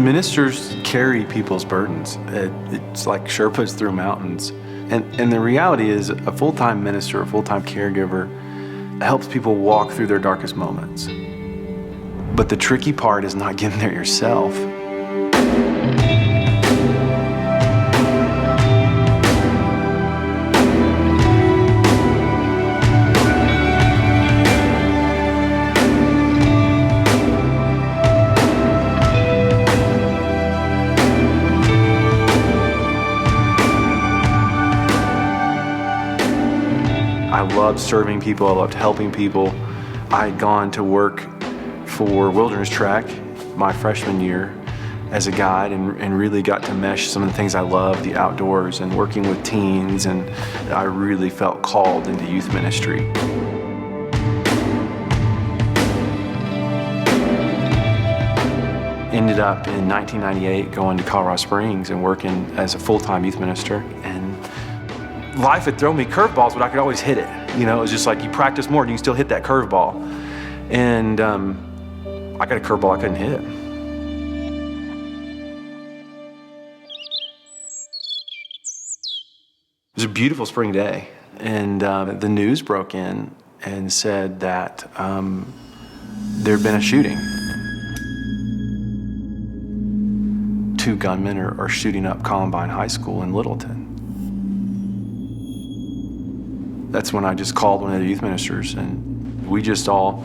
Ministers carry people's burdens. It's like Sherpas through mountains. And the reality is a full-time minister, a full-time caregiver helps people walk through their darkest moments. But the tricky part is not getting there yourself. I loved serving people, I loved helping people. I had gone to work for Wilderness Track my freshman year as a guide and really got to mesh some of the things I love, the outdoors and working with teens, and I really felt called into youth ministry. Ended up in 1998 going to Colorado Springs and working as a full-time youth minister. And life had thrown me curveballs, but I could always hit it. You know, it was just like you practice more and you can still hit that curveball. And I got a curveball I couldn't hit. It was a beautiful spring day, and the news broke in and said that there had been a shooting. 2 gunmen are shooting up Columbine High School in Littleton. That's when I just called one of the youth ministers, and we just all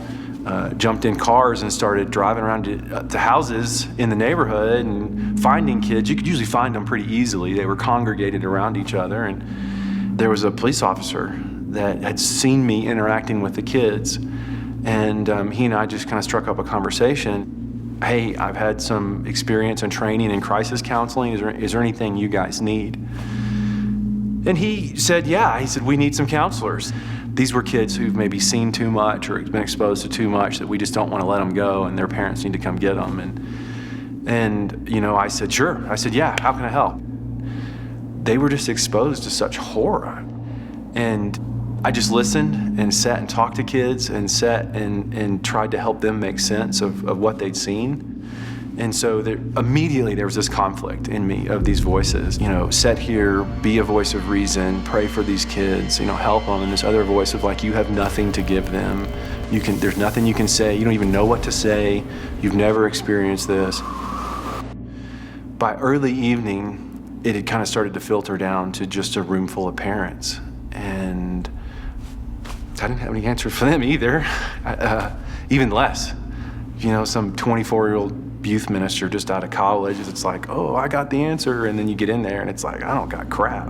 jumped in cars and started driving around to houses in the neighborhood and finding kids. You could usually find them pretty easily. They were congregated around each other, and there was a police officer that had seen me interacting with the kids, and he and I just kind of struck up a conversation. Hey, I've had some experience and training in crisis counseling. Is there anything you guys need? And he said, yeah. He said, we need some counselors. These were kids who've maybe seen too much or been exposed to too much that we just don't want to let them go, and their parents need to come get them. And you know, I said, sure. I said, yeah, how can I help? They were just exposed to such horror. And I just listened and sat and talked to kids and sat and tried to help them make sense of what they'd seen. And so immediately there was this conflict in me of these voices, you know, sit here, be a voice of reason, pray for these kids, you know, help them. And this other voice of like, you have nothing to give them. There's nothing you can say. You don't even know what to say. You've never experienced this. By early evening, it had kind of started to filter down to just a room full of parents. And I didn't have any answers for them either, even less. You know, some 24-year-old youth minister just out of college, it's like, oh, I got the answer. And then you get in there and it's like, I don't got crap.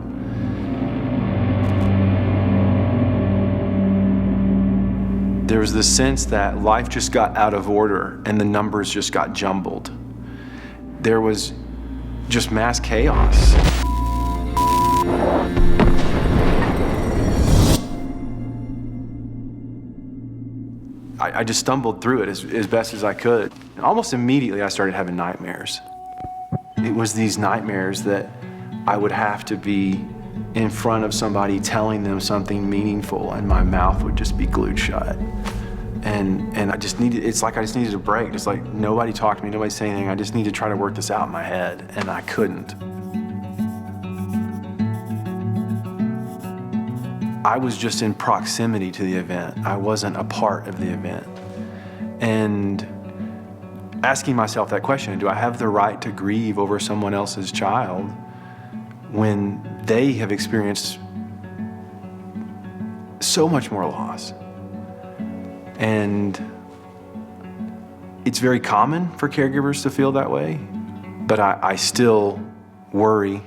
There was this sense that life just got out of order and the numbers just got jumbled. There was just mass chaos. I just stumbled through it as best as I could. Almost immediately, I started having nightmares. It was these nightmares that I would have to be in front of somebody telling them something meaningful, and my mouth would just be glued shut. And it's like I just needed a break. Just like nobody talked to me, nobody said anything. I just needed to try to work this out in my head, and I couldn't. I was just in proximity to the event. I wasn't a part of the event. And asking myself that question, do I have the right to grieve over someone else's child when they have experienced so much more loss? And it's very common for caregivers to feel that way, but I still worry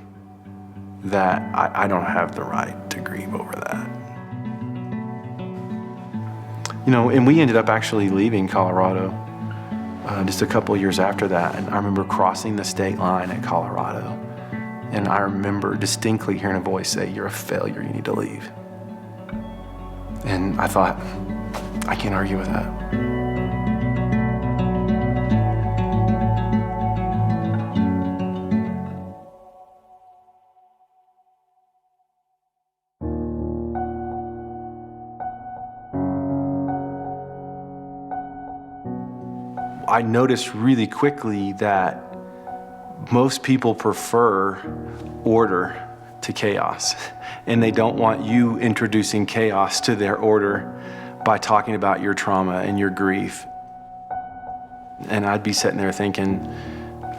that I don't have the right to grieve over that. You know, and we ended up actually leaving Colorado just a couple of years after that, and I remember crossing the state line at Colorado, and I remember distinctly hearing a voice say, you're a failure, you need to leave. And I thought, I can't argue with that. I noticed really quickly that most people prefer order to chaos, and they don't want you introducing chaos to their order by talking about your trauma and your grief. And I'd be sitting there thinking,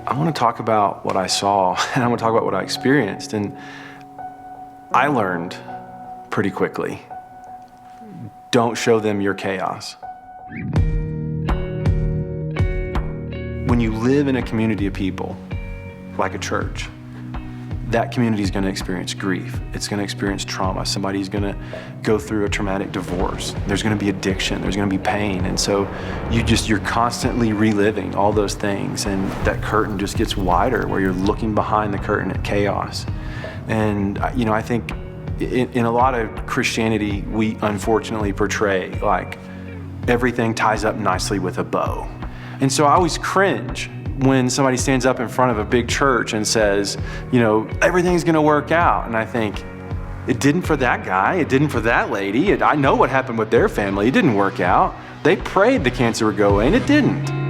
I want to talk about what I saw, and I want to talk about what I experienced. And I learned pretty quickly, don't show them your chaos. When you live in a community of people, like a church, that community is going to experience grief. It's going to experience trauma. Somebody's going to go through a traumatic divorce. There's going to be addiction. There's going to be pain. And so you're constantly reliving all those things. And that curtain just gets wider where you're looking behind the curtain at chaos. And, I think in a lot of Christianity, we unfortunately portray like everything ties up nicely with a bow. And so I always cringe when somebody stands up in front of a big church and says, everything's going to work out. And I think, it didn't for that guy. It didn't for that lady. I know what happened with their family. It didn't work out. They prayed the cancer would go away, and it didn't.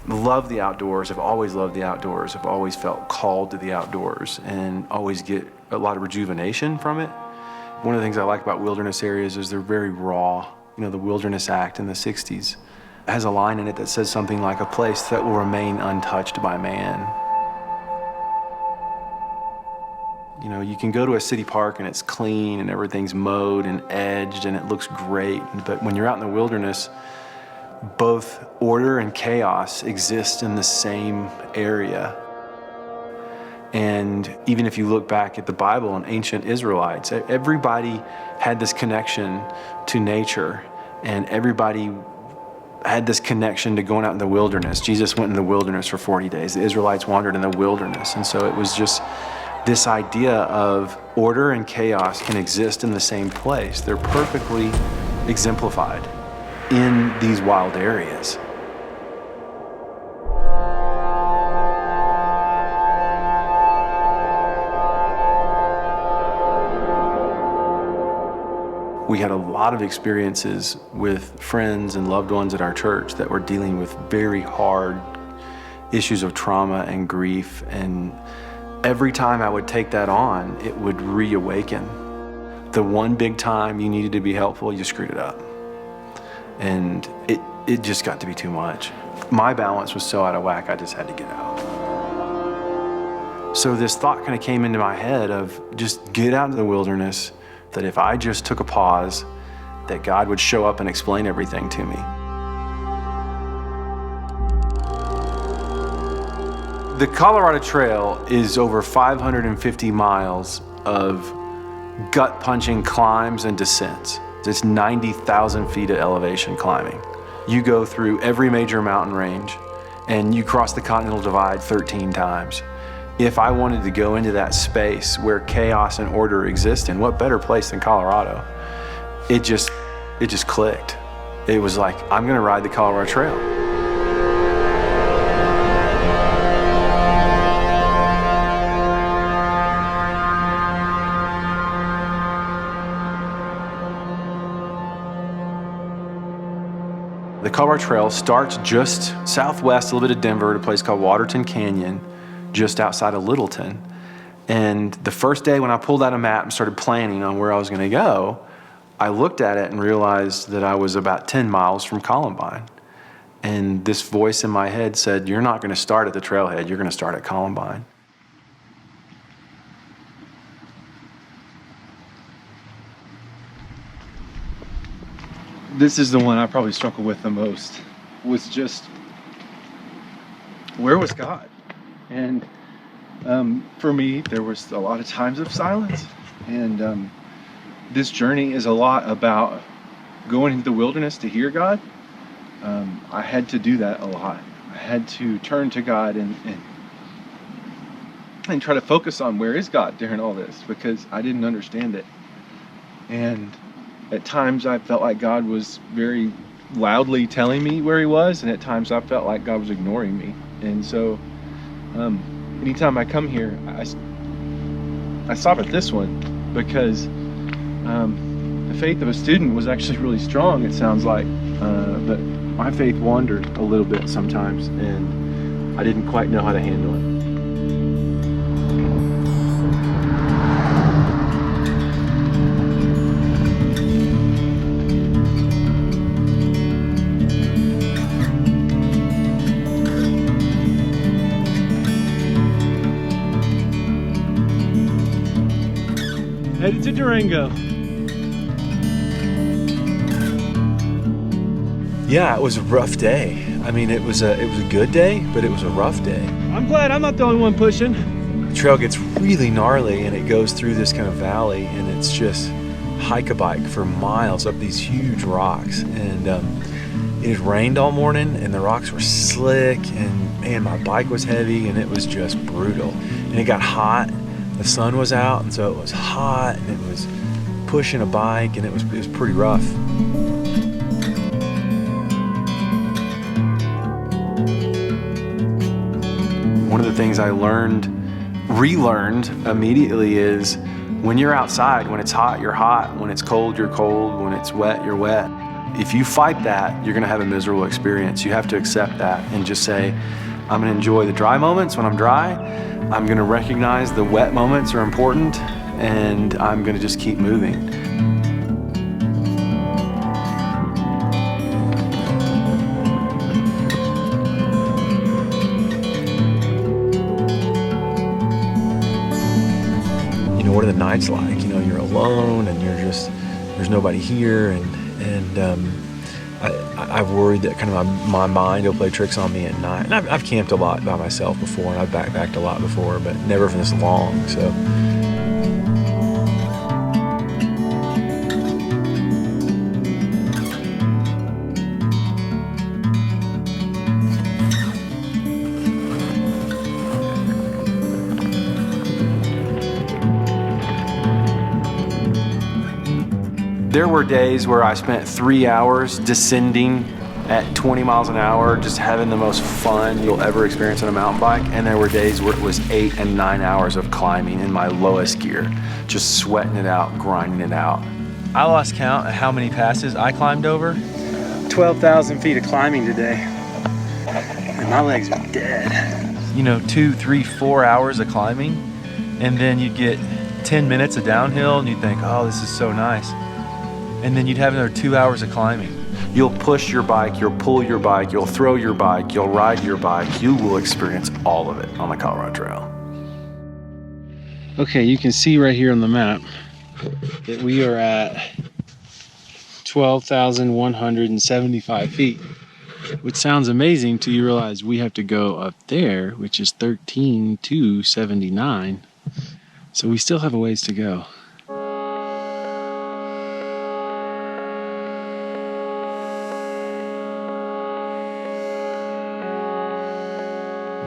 Love the outdoors. I've always loved the outdoors. I've always felt called to the outdoors and always get a lot of rejuvenation from it. One of the things I like about wilderness areas is they're very raw. The Wilderness Act in the 60s has a line in it that says something like a place that will remain untouched by man. You can go to a city park and it's clean and everything's mowed and edged and it looks great. But when you're out in the wilderness, both order and chaos exist in the same area. And even if you look back at the Bible and ancient Israelites, everybody had this connection to nature, and everybody had this connection to going out in the wilderness. Jesus went in the wilderness for 40 days. The Israelites wandered in the wilderness. And so it was just this idea of order and chaos can exist in the same place. They're perfectly exemplified in these wild areas. We had a lot of experiences with friends and loved ones at our church that were dealing with very hard issues of trauma and grief. And every time I would take that on, it would reawaken. The one big time you needed to be helpful, you screwed it up. And it just got to be too much. My balance was so out of whack, I just had to get out. So this thought kind of came into my head of just get out into the wilderness, that if I just took a pause, that God would show up and explain everything to me. The Colorado Trail is over 550 miles of gut-punching climbs and descents. It's 90,000 feet of elevation climbing. You go through every major mountain range, and you cross the Continental Divide 13 times. If I wanted to go into that space where chaos and order exist, in what better place than Colorado? It just clicked. It was like, I'm gonna ride the Colorado Trail. The Colorado Trail starts just southwest, a little bit of Denver, at a place called Waterton Canyon, just outside of Littleton. And the first day when I pulled out a map and started planning on where I was going to go, I looked at it and realized that I was about 10 miles from Columbine. And this voice in my head said, you're not going to start at the trailhead, you're going to start at Columbine. This is the one I probably struggled with the most, was just, where was God? And for me, there was a lot of times of silence. And this journey is a lot about going into the wilderness to hear God. I had to do that a lot. I had to turn to God and try to focus on where is God during all this, because I didn't understand it. And at times I felt like God was very loudly telling me where he was, and at times I felt like God was ignoring me. And so Anytime I come here, I stop at this one because the faith of a student was actually really strong, it sounds like. But my faith wandered a little bit sometimes, and I didn't quite know how to handle it. Headed to Durango. Yeah, it was a rough day. I mean, it was a good day, but it was a rough day. I'm glad I'm not the only one pushing. The trail gets really gnarly, and it goes through this kind of valley, and it's just hike-a-bike for miles up these huge rocks. And it had rained all morning, and the rocks were slick, and man, my bike was heavy, and it was just brutal. And it got hot. The sun was out, and so it was hot, and it was pushing a bike, and it was pretty rough. One of the things I relearned immediately is when you're outside, when it's hot, you're hot. When it's cold, you're cold. When it's wet, you're wet. If you fight that, you're gonna have a miserable experience. You have to accept that and just say, I'm gonna enjoy the dry moments when I'm dry. I'm gonna recognize the wet moments are important, and I'm gonna just keep moving. You know, what are the nights like? You know, you're alone and there's nobody here, and I've worried that kind of my mind will play tricks on me at night. And I've camped a lot by myself before, and I've backpacked a lot before, but never for this long, so. There were days where I spent 3 hours descending at 20 miles an hour, just having the most fun you'll ever experience on a mountain bike. And there were days where it was 8 and 9 hours of climbing in my lowest gear, just sweating it out, grinding it out. I lost count of how many passes I climbed over. 12,000 feet of climbing today, and my legs are dead. You know, 2, 3, 4 hours of climbing, and then you'd get 10 minutes of downhill, and you'd think, oh, this is so nice. And then you'd have another 2 hours of climbing. You'll push your bike, you'll pull your bike, you'll throw your bike, you'll ride your bike. You will experience all of it on the Colorado Trail. Okay, you can see right here on the map that we are at 12,175 feet, which sounds amazing till you realize we have to go up there, which is 13,279. So we still have a ways to go.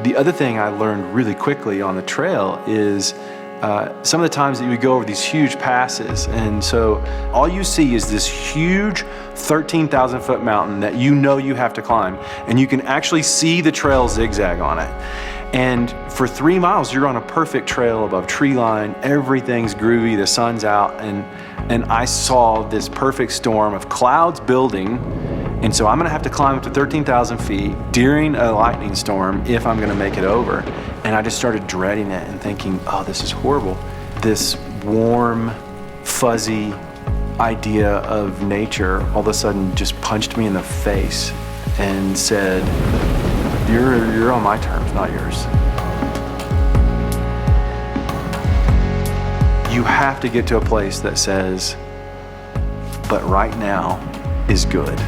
The other thing I learned really quickly on the trail is some of the times that you would go over these huge passes, and so all you see is this huge 13,000 foot mountain that you know you have to climb, and you can actually see the trail zigzag on it. And for 3 miles, you're on a perfect trail above tree line. Everything's groovy, the sun's out, and I saw this perfect storm of clouds building. And so I'm gonna have to climb up to 13,000 feet during a lightning storm if I'm gonna make it over. And I just started dreading it and thinking, oh, this is horrible. This warm, fuzzy idea of nature all of a sudden just punched me in the face and said, you're on my terms, not yours. You have to get to a place that says, but right now is good.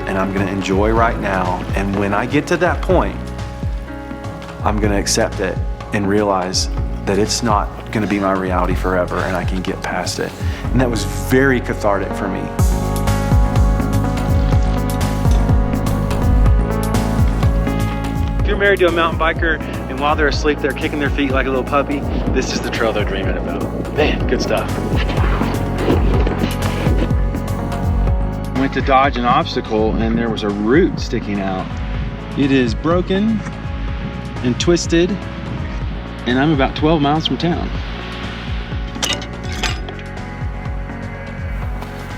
And I'm gonna enjoy right now. And when I get to that point, I'm gonna accept it and realize that it's not gonna be my reality forever, and I can get past it. And that was very cathartic for me. If you're married to a mountain biker and while they're asleep, they're kicking their feet like a little puppy, this is the trail they're dreaming about. Man, good stuff. Went to dodge an obstacle and there was a root sticking out. It is broken and twisted and I'm about 12 miles from town.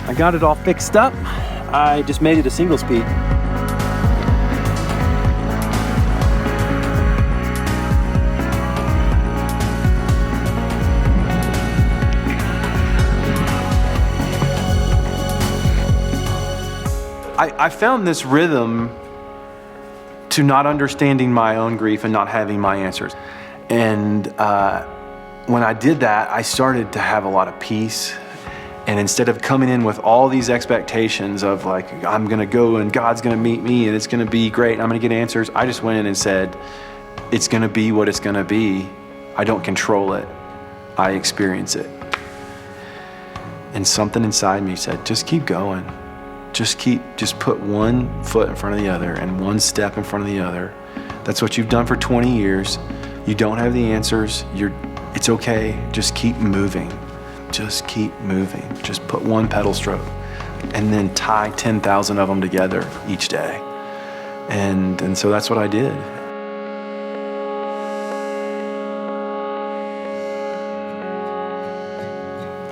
I got it all fixed up. I just made it a single speed. I found this rhythm to not understanding my own grief and not having my answers. And when I did that, I started to have a lot of peace. And instead of coming in with all these expectations of like, I'm gonna go and God's gonna meet me and it's gonna be great and I'm gonna get answers, I just went in and said, it's gonna be what it's gonna be. I don't control it, I experience it. And something inside me said, just keep going. Just put one foot in front of the other and one step in front of the other. That's what you've done for 20 years. You don't have the answers. It's okay. Just keep moving. Just keep moving. Just put one pedal stroke and then tie 10,000 of them together each day. And so that's what I did.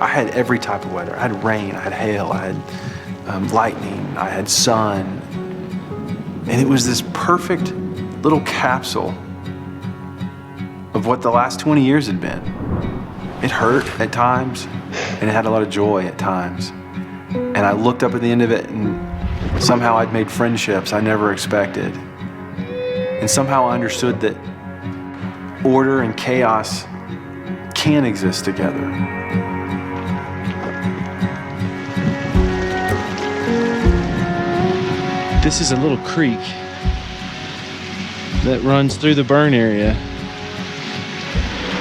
I had every type of weather. I had rain, I had hail, I had lightning, I had sun. And it was this perfect little capsule of what the last 20 years had been. It hurt at times, and it had a lot of joy at times. And I looked up at the end of it, and somehow I'd made friendships I never expected. And somehow I understood that order and chaos can exist together. This is a little creek that runs through the burn area.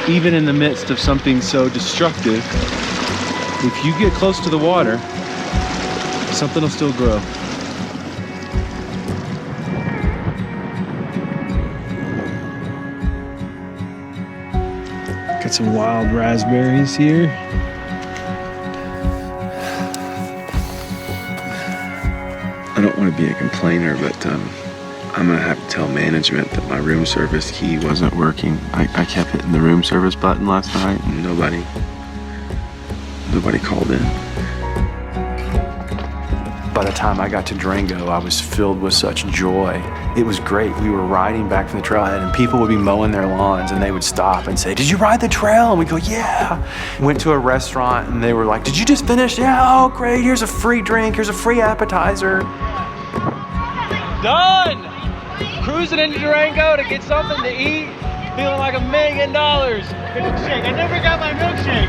Even in the midst of something so destructive, if you get close to the water, something will still grow. Got some wild raspberries here. I don't want to be a complainer, but I'm going to have to tell management that my room service key wasn't working. I kept hitting the room service button last night and nobody called in. By the time I got to Durango, I was filled with such joy. It was great. We were riding back from the trailhead and people would be mowing their lawns and they would stop and say, "Did you ride the trail?" And we'd go, "Yeah." Went to a restaurant and they were like, "Did you just finish?" "Yeah." "Oh, great. Here's a free drink. Here's a free appetizer." Done! Cruising into Durango to get something to eat, feeling like $1 million. Milkshake. I never got my milkshake.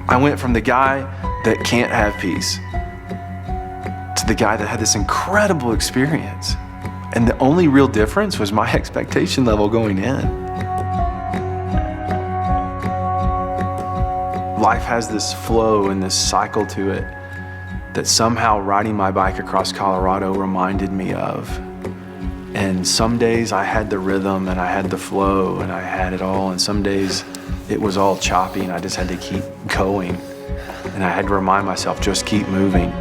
I went from the guy that can't have peace to the guy that had this incredible experience. And the only real difference was my expectation level going in. Life has this flow and this cycle to it that somehow riding my bike across Colorado reminded me of. And some days I had the rhythm and I had the flow and I had it all, and some days it was all choppy and I just had to keep going. And I had to remind myself, just keep moving.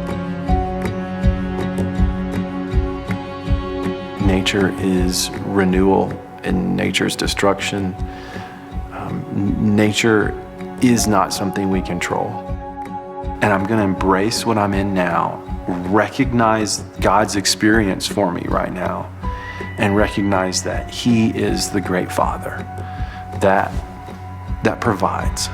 Nature is renewal and nature's destruction. Nature is not something we control. And I'm gonna embrace what I'm in now, recognize God's experience for me right now, and recognize that He is the great Father that provides.